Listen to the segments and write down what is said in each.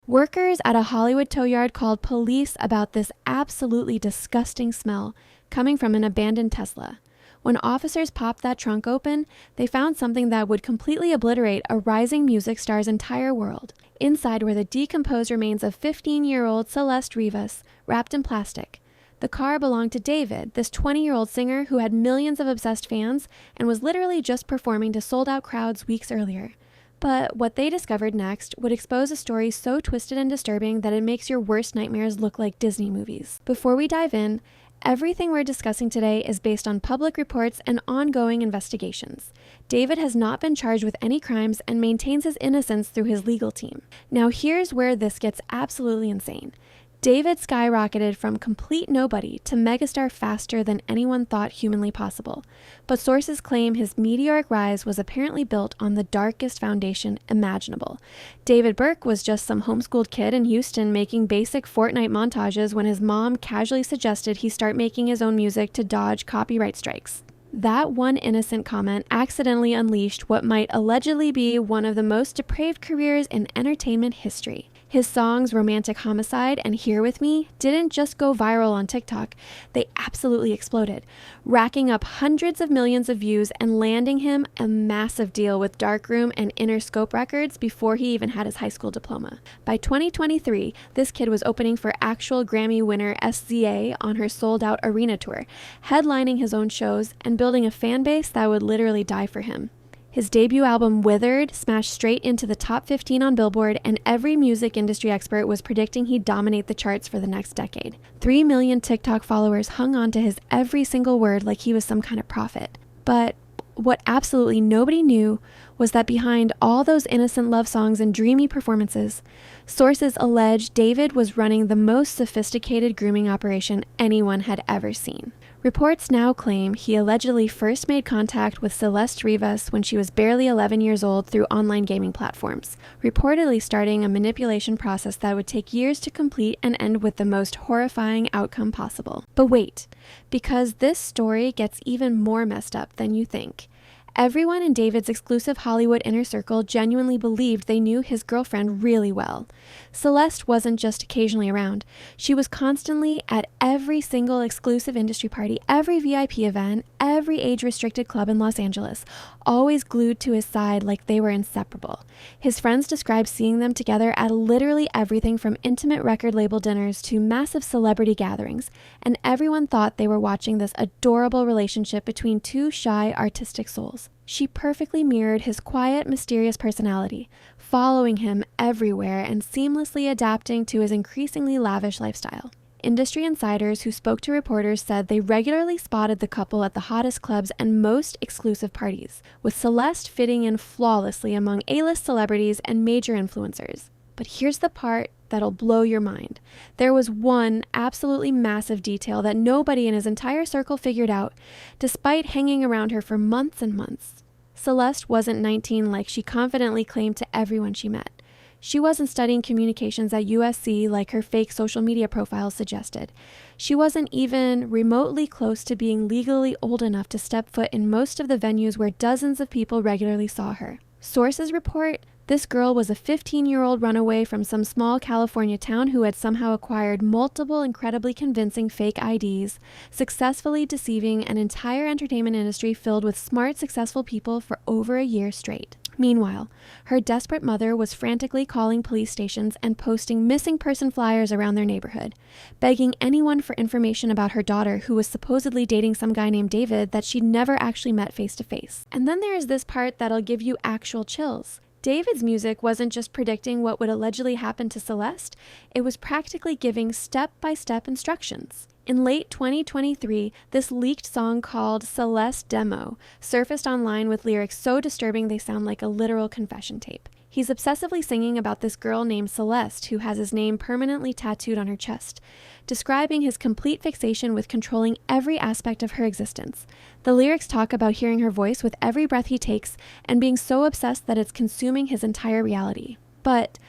Workers at a Hollywood tow yard called police about this absolutely disgusting smell coming from an abandoned Tesla. When officers popped that trunk open, they found something that would completely obliterate a rising music star's entire world. Inside were the decomposed remains of 15-year-old Celeste Rivas, wrapped in plastic. The car belonged to David, this 20-year-old singer who had millions of obsessed fans and was literally just performing to sold-out crowds weeks earlier. But what they discovered next would expose a story so twisted and disturbing that it makes your worst nightmares look like Disney movies. Before we dive in, everything we're discussing today is based on public reports and ongoing investigations. David has not been charged with any crimes and maintains his innocence through his legal team. Now here's where this gets absolutely insane. David skyrocketed from complete nobody to megastar faster than anyone thought humanly possible, but sources claim his meteoric rise was apparently built on the darkest foundation imaginable. David Burke was just some homeschooled kid in Houston making basic Fortnite montages when his mom casually suggested he start making his own music to dodge copyright strikes. That one innocent comment accidentally unleashed what might allegedly be one of the most depraved careers in entertainment history. His songs Romantic Homicide and Here With Me didn't just go viral on TikTok, they absolutely exploded, racking up hundreds of millions of views and landing him a massive deal with Darkroom and Interscope Records before he even had his high school diploma. By 2023, this kid was opening for actual Grammy winner SZA on her sold-out arena tour, headlining his own shows and building a fan base that would literally die for him. His debut album, Withered, smashed straight into the top 15 on Billboard, and every music industry expert was predicting he'd dominate the charts for the next decade. 3 million TikTok followers hung on to his every single word like he was some kind of prophet. But what absolutely nobody knew was that behind all those innocent love songs and dreamy performances, sources allege David was running the most sophisticated grooming operation anyone had ever seen. Reports now claim he allegedly first made contact with Celeste Rivas when she was barely 11 years old through online gaming platforms, reportedly starting a manipulation process that would take years to complete and end with the most horrifying outcome possible. But wait, because this story gets even more messed up than you think. Everyone in David's exclusive Hollywood inner circle genuinely believed they knew his girlfriend really well. Celeste wasn't just occasionally around. She was constantly at every single exclusive industry party, every VIP event, every age-restricted club in Los Angeles, always glued to his side like they were inseparable. His friends described seeing them together at literally everything from intimate record label dinners to massive celebrity gatherings, and everyone thought they were watching this adorable relationship between two shy, artistic souls. She perfectly mirrored his quiet, mysterious personality, following him everywhere and seamlessly adapting to his increasingly lavish lifestyle. Industry insiders who spoke to reporters said they regularly spotted the couple at the hottest clubs and most exclusive parties, with Celeste fitting in flawlessly among A-list celebrities and major influencers. But here's the part that'll blow your mind. There was one absolutely massive detail that nobody in his entire circle figured out, despite hanging around her for months and months. Celeste wasn't 19 like she confidently claimed to everyone she met. She wasn't studying communications at USC like her fake social media profile suggested. She wasn't even remotely close to being legally old enough to step foot in most of the venues where dozens of people regularly saw her. Sources report this girl was a 15-year-old runaway from some small California town who had somehow acquired multiple incredibly convincing fake IDs, successfully deceiving an entire entertainment industry filled with smart, successful people for over a year straight. Meanwhile, her desperate mother was frantically calling police stations and posting missing person flyers around their neighborhood, begging anyone for information about her daughter who was supposedly dating some guy named David that she'd never actually met face to face. And then there's this part that'll give you actual chills. David's music wasn't just predicting what would allegedly happen to Celeste, it was practically giving step-by-step instructions. In late 2023, this leaked song called Celeste Demo surfaced online with lyrics so disturbing they sound like a literal confession tape. He's obsessively singing about this girl named Celeste who has his name permanently tattooed on her chest, describing his complete fixation with controlling every aspect of her existence. The lyrics talk about hearing her voice with every breath he takes and being so obsessed that it's consuming his entire reality. But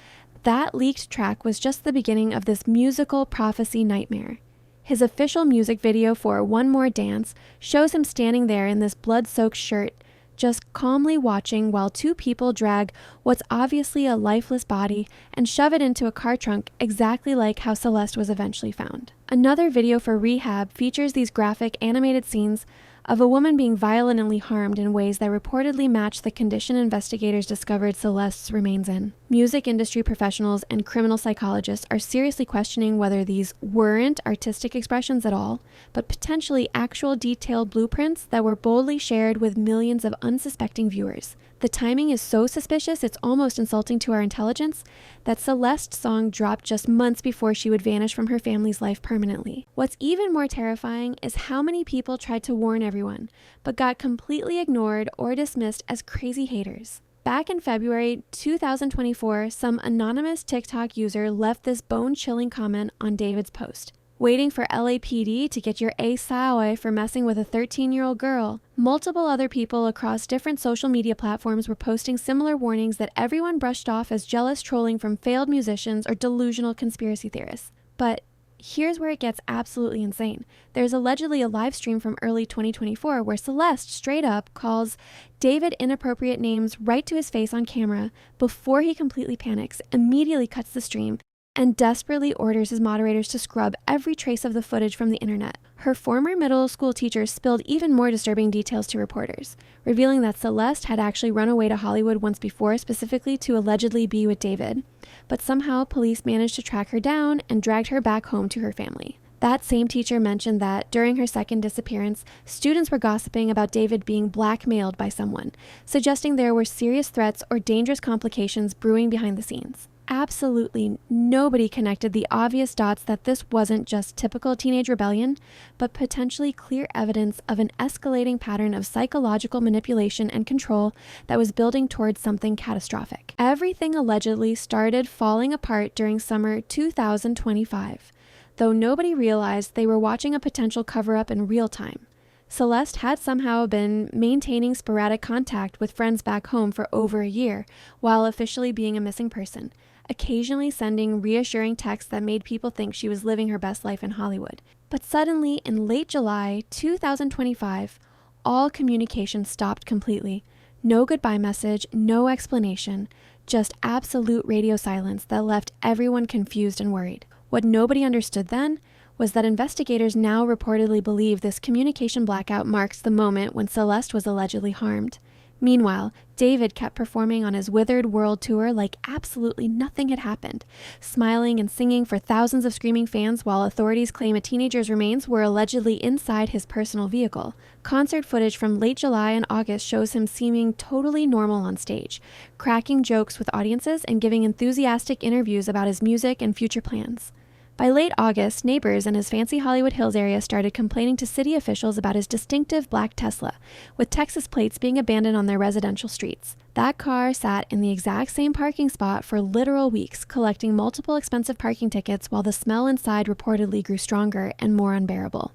that leaked track was just the beginning of this musical prophecy nightmare. His official music video for One More Dance shows him standing there in this blood-soaked shirt, just calmly watching while two people drag what's obviously a lifeless body and shove it into a car trunk exactly like how Celeste was eventually found. Another video for Rehab features these graphic animated scenes of a woman being violently harmed in ways that reportedly match the condition investigators discovered Celeste's remains in. Music industry professionals and criminal psychologists are seriously questioning whether these weren't artistic expressions at all, but potentially actual detailed blueprints that were boldly shared with millions of unsuspecting viewers. The timing is so suspicious it's almost insulting to our intelligence that Celeste's song dropped just months before she would vanish from her family's life permanently. What's even more terrifying is how many people tried to warn everyone, but got completely ignored or dismissed as crazy haters. Back in February 2024, some anonymous TikTok user left this bone-chilling comment on David's post. Waiting for LAPD to get your asawa for messing with a 13-year-old girl. Multiple other people across different social media platforms were posting similar warnings that everyone brushed off as jealous trolling from failed musicians or delusional conspiracy theorists. But here's where it gets absolutely insane. There's allegedly a live stream from early 2024 where Celeste straight up calls David inappropriate names right to his face on camera before he completely panics, immediately cuts the stream, and desperately orders his moderators to scrub every trace of the footage from the internet. Her former middle school teacher spilled even more disturbing details to reporters, revealing that Celeste had actually run away to Hollywood once before, specifically to allegedly be with David. But somehow police managed to track her down and dragged her back home to her family. That same teacher mentioned that during her second disappearance, students were gossiping about David being blackmailed by someone, suggesting there were serious threats or dangerous complications brewing behind the scenes. Absolutely nobody connected the obvious dots that this wasn't just typical teenage rebellion, but potentially clear evidence of an escalating pattern of psychological manipulation and control that was building towards something catastrophic. Everything allegedly started falling apart during summer 2025, though nobody realized they were watching a potential cover-up in real time. Celeste had somehow been maintaining sporadic contact with friends back home for over a year, while officially being a missing person, occasionally sending reassuring texts that made people think she was living her best life in Hollywood. But suddenly, in late July 2025, all communication stopped completely. No goodbye message, no explanation, just absolute radio silence that left everyone confused and worried. What nobody understood then was that investigators now reportedly believe this communication blackout marks the moment when Celeste was allegedly harmed. Meanwhile, David kept performing on his withered world tour like absolutely nothing had happened, smiling and singing for thousands of screaming fans while authorities claim a teenager's remains were allegedly inside his personal vehicle. Concert footage from late July and August shows him seeming totally normal on stage, cracking jokes with audiences and giving enthusiastic interviews about his music and future plans. By late August, neighbors in his fancy Hollywood Hills area started complaining to city officials about his distinctive black Tesla, with Texas plates being abandoned on their residential streets. That car sat in the exact same parking spot for literal weeks, collecting multiple expensive parking tickets while the smell inside reportedly grew stronger and more unbearable.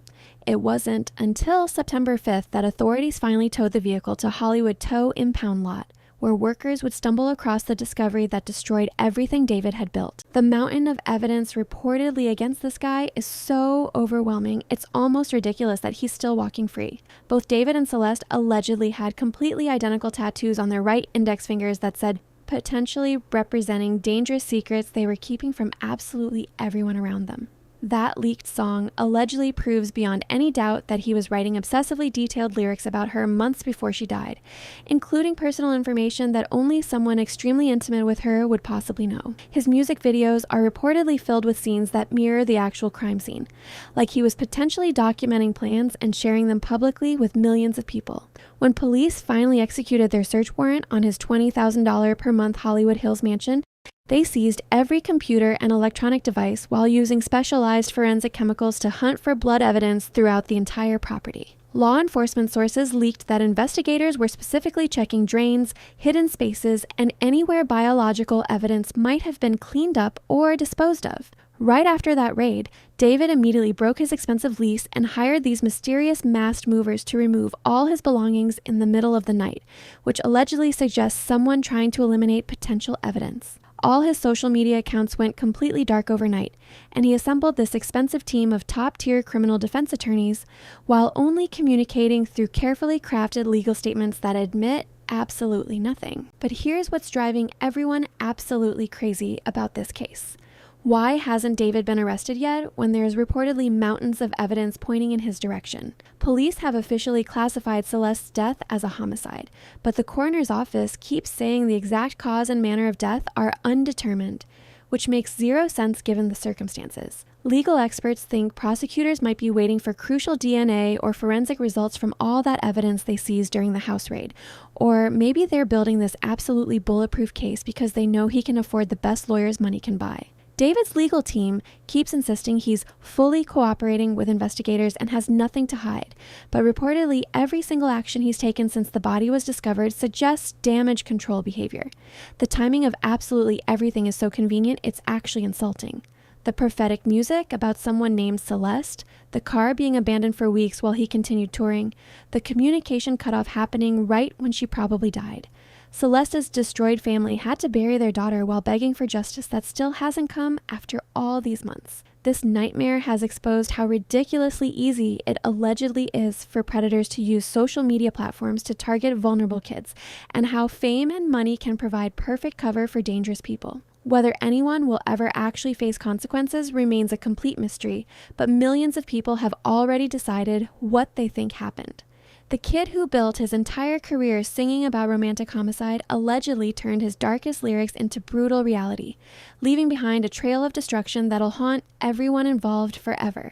It wasn't until September 5th that authorities finally towed the vehicle to Hollywood Tow Impound Lot, where workers would stumble across the discovery that destroyed everything David had built. The mountain of evidence reportedly against this guy is so overwhelming, it's almost ridiculous that he's still walking free. Both David and Celeste allegedly had completely identical tattoos on their right index fingers that said, potentially representing dangerous secrets they were keeping from absolutely everyone around them. That leaked song allegedly proves beyond any doubt that he was writing obsessively detailed lyrics about her months before she died, including personal information that only someone extremely intimate with her would possibly know. His music videos are reportedly filled with scenes that mirror the actual crime scene, like he was potentially documenting plans and sharing them publicly with millions of people. When police finally executed their search warrant on his $20,000 per month Hollywood Hills mansion, they seized every computer and electronic device while using specialized forensic chemicals to hunt for blood evidence throughout the entire property. Law enforcement sources leaked that investigators were specifically checking drains, hidden spaces, and anywhere biological evidence might have been cleaned up or disposed of. Right after that raid, David immediately broke his expensive lease and hired these mysterious masked movers to remove all his belongings in the middle of the night, which allegedly suggests someone trying to eliminate potential evidence. All his social media accounts went completely dark overnight, and he assembled this expensive team of top-tier criminal defense attorneys while only communicating through carefully crafted legal statements that admit absolutely nothing. But here's what's driving everyone absolutely crazy about this case. Why hasn't David been arrested yet when there's reportedly mountains of evidence pointing in his direction? Police have officially classified Celeste's death as a homicide, but the coroner's office keeps saying the exact cause and manner of death are undetermined, which makes zero sense given the circumstances. Legal experts think prosecutors might be waiting for crucial DNA or forensic results from all that evidence they seized during the house raid, or maybe they're building this absolutely bulletproof case because they know he can afford the best lawyers money can buy. David's legal team keeps insisting he's fully cooperating with investigators and has nothing to hide, but reportedly every single action he's taken since the body was discovered suggests damage control behavior. The timing of absolutely everything is so convenient, it's actually insulting. The prophetic music about someone named Celeste, the car being abandoned for weeks while he continued touring, the communication cutoff happening right when she probably died. Celeste's destroyed family had to bury their daughter while begging for justice that still hasn't come after all these months. This nightmare has exposed how ridiculously easy it allegedly is for predators to use social media platforms to target vulnerable kids, and how fame and money can provide perfect cover for dangerous people. Whether anyone will ever actually face consequences remains a complete mystery, but millions of people have already decided what they think happened. The kid who built his entire career singing about romantic homicide allegedly turned his darkest lyrics into brutal reality, leaving behind a trail of destruction that'll haunt everyone involved forever.